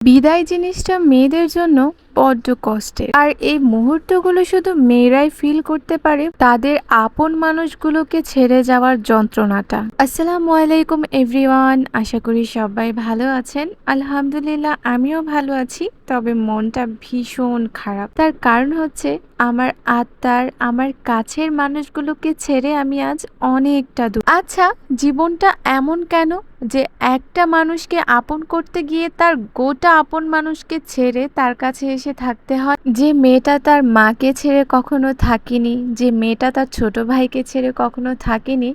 বিদায় জিনিসটা মেয়েদের জন্য বড্ড কষ্টের। আর এই মুহূর্তগুলো শুধু মেয়েরাই ফিল করতে পারে, তাদের আপন মানুষগুলোকে ছেড়ে যাওয়ার যন্ত্রণাটা। আসসালামু আলাইকুম এভরিওয়ান, আশা করি সবাই ভালো আছেন। আলহামদুলিল্লাহ আমিও ভালো আছি, তবে মনটা ভীষণ খারাপ। তার কারণ হচ্ছে আমার আত্মার, আমার কাছের মানুষগুলোকে ছেড়ে আমি আজ অনেকটা দূর। আচ্ছা, জীবনটা এমন কেন যে একটা মানুষকে আপন করতে গিয়ে তার গোটা আপন মানুষকে ছেড়ে তার কাছে এসে থাকতে হয়? যে মেয়েটা তার মাকে ছেড়ে কখনো থাকেনি, যে মেয়েটা তার ছোট ভাইকে ছেড়ে কখনো থাকেনি,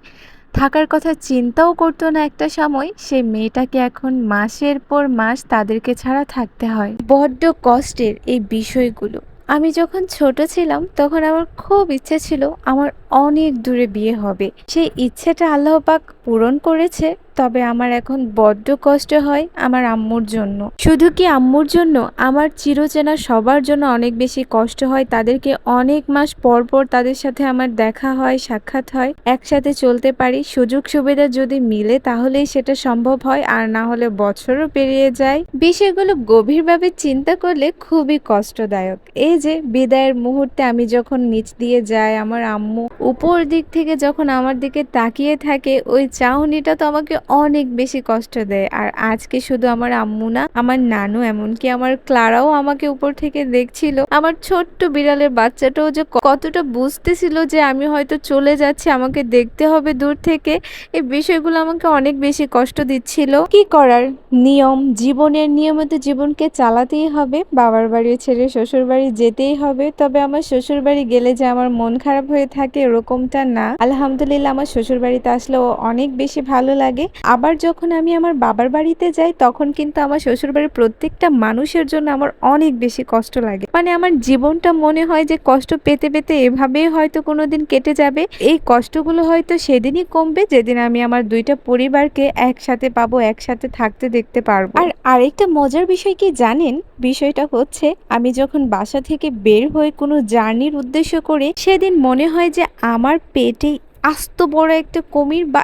থাকার কথা চিন্তাও করতো না একটা সময়, সেই মেয়েটাকে এখন মাসের পর মাস তাদেরকে ছাড়া থাকতে হয়। বড্ড কষ্টের এই বিষয়গুলো। আমি যখন ছোট ছিলাম তখন আমার খুব ইচ্ছে ছিল আমার অনেক দূরে বিয়ে হবে। সেই ইচ্ছেটা আল্লাহ পাক পূরণ করেছে, তবে আমার এখন বড্ড কষ্ট হয় আমার আম্মুর জন্য। শুধু কি আম্মুর জন্য, আমার চিরচেনা সবার জন্য অনেক বেশি কষ্ট হয়। তাদেরকে অনেক মাস পর পর তাদের সাথে আমার দেখা হয়, সাক্ষাৎ হয়, একসাথে চলতে পারি। সুযোগ সুবিধা যদি মিলে তাহলেই সেটা সম্ভব হয়, আর না হলে বছরও পেরিয়ে যায়। বিষয়গুলো গভীরভাবে চিন্তা করলে খুবই কষ্টদায়ক। এই যে বিদায়ের মুহূর্তে আমি যখন নিচ দিয়ে যাই, আমার আম্মু উপর দিক থেকে যখন আমার দিকে তাকিয়ে থাকে, ওই চাহনিটা তো আমাকে অনেক বেশি কষ্ট দেয়। আর আজকে শুধু আমার আম্মু না, আমার নানু, এমনকি আমার ক্লারাও আমাকে উপর থেকে দেখছিল। আমার ছোট্ট বিড়ালের বাচ্চাটাও যে কতটা বুঝতেছিল যে আমি হয়তো চলে যাচ্ছি, আমাকে দেখতে হবে দূর থেকে। এই বিষয়গুলো আমাকে অনেক বেশি কষ্ট দিচ্ছিল। কি করার, নিয়ম, জীবনের নিয়মিত জীবনকে চালাতেই হবে। বাবার বাড়ি ছেড়ে শ্বশুর বাড়ি যেতেই হবে। তবে আমার শ্বশুর বাড়ি গেলে যে আমার মন খারাপ হয়ে থাকে এরকমটা না। আলহামদুলিল্লাহ আমার শ্বশুর বাড়িতে আসলেও অনেক বেশি ভালো লাগে। আবার যখন আমি আমার বাবার বাড়িতে যাই তখন কিন্তু আমার শ্বশুর বাড়ির প্রত্যেকটা মানুষের জন্য আমার অনেক বেশি কষ্ট লাগে। মানে আমার জীবনটা মনে হয় যে কষ্ট পেতে পেতে এভাবেই হয়তো কোনোদিন কেটে যাবে। এই কষ্টগুলো হয়তো সেদিনই কমবে যেদিন আমি আমার দুইটা পরিবারকে একসাথে পাবো, একসাথে থাকতে দেখতে পারবো। আর আরেকটা মজার বিষয় কি জানেন? বিষয়টা হচ্ছে আমি যখন বাসা থেকে বের হয়ে কোনো জার্নির উদ্দেশ্য করে, সেদিন মনে হয় যে আমার পেটে আস্ত বড় একটা কুমির বা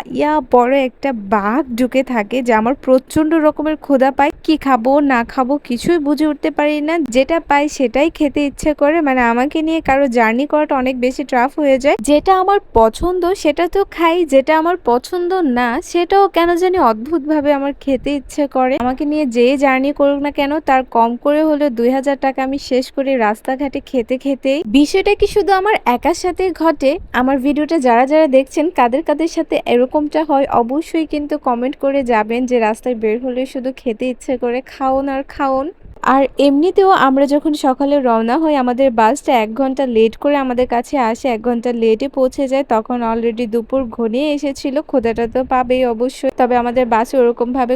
বড় একটা বাঘ ঢুকে থাকে, যে আমার প্রচন্ড রকমের ক্ষুধা পায়। কি খাবো না খাবো কিছুই বুঝে উঠতে পারি না, যেটা পাই সেটাই খেতে ইচ্ছে করে। মানে আমাকে নিয়ে কারো জার্নি করাটা অনেক বেশি টাফ হয়ে যায়। যেটা আমার পছন্দ সেটা তো খাই, যেটা আমার পছন্দ না সেটাও কেন জানি অদ্ভুত ভাবে আমার খেতে ইচ্ছে করে। আমাকে নিয়ে যেই জার্নি করুক না কেন, তার কম করে হলে 2000 টাকা আমি শেষ করি রাস্তাঘাটে খেতে খেতে। বিষয়টা কি শুধু আমার একার সাথে ঘটে? আমার ভিডিওটা যারা যারা দেখছেন কাদের কাদের সাথে এরকমটা হয় অবশ্যই কিন্তু কমেন্ট করে যাবেন, যে রাস্তায় বের হলে শুধু খেতে ইচ্ছে করে, খাওন আর খাওন। আর এমনিতেও আমরা যখন সকালে রওনা হই, আমাদের বাসটা 1 ঘন্টা লেট করে আমাদের কাছে আসে, 1 ঘন্টা লেটে পৌঁছে যায়। তখন অলরেডি দুপুর ঘনিয়ে এসেছিল। ক্ষুধাটা তো পাবেই অবশ্যই। তবে আমাদের বাসে ওরকম ভাবে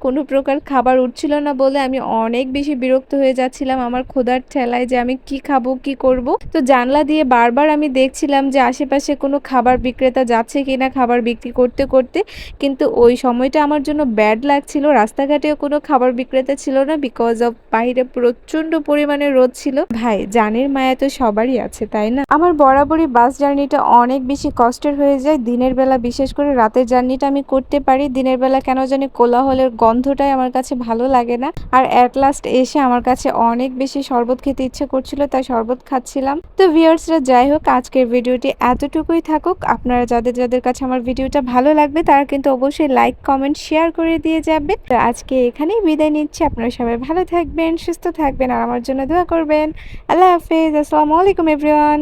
কোনো প্রকার খাবার উঠছিল না বলে আমি অনেক বেশি বিরক্ত হয়ে যাচ্ছিলাম আমার ক্ষুধার ঠেলায়, যে আমি কি খাবো, কি করব। তো জানলা দিয়ে বারবার আমি দেখছিলাম যে আশেপাশে কোনো খাবার বিক্রেতা যাচ্ছে কিনা খাবার বিক্রি করতে করতে। কিন্তু ওই সময়টা আমার জন্য ব্যাড লাগছিল। রাস্তাঘাটেও কোনো খাবার বিক্রেতা ছিল না, বিকজ অফ বাইরে প্রচন্ড পরিমাণে রোদ ছিল। ভাই, জানের মায়া তো সবারই আছে, তাই না? আমার বরাবরই বাস জার্নিটা অনেক বেশি কষ্টের হয়ে যায়। দিনের বেলা, বিশেষ করে রাতের জার্নিটা আমি করতে পারি, দিনের বেলা কেন জানি কোলাহলের গন্ধটাই আমার কাছে ভালো লাগে না। আর অ্যাট লাস্ট এসে আমার কাছে অনেক বেশি শরবত খেতে ইচ্ছে করছিল, তাই শরবত খাচ্ছিলাম। তো ভিউয়ার্সরা, যাই হোক, আজকের ভিডিওটি এতটুকুই থাকুক। আপনারা যাদের যাদের কাছে আমার ভিডিওটা ভালো লাগবে তারা কিন্তু অবশ্যই লাইক, কমেন্ট, শেয়ার করে দিয়ে যাবেন। তো আজকে এখানেই বিদায় নিচ্ছি। আপনারা সবাই ভালো থাকবেন, সুস্থ থাকবেন, আর আমার জন্য দোয়া করবেন। আল্লাহ হাফেজ। আসসালামু আলাইকুম এভরিওয়ান।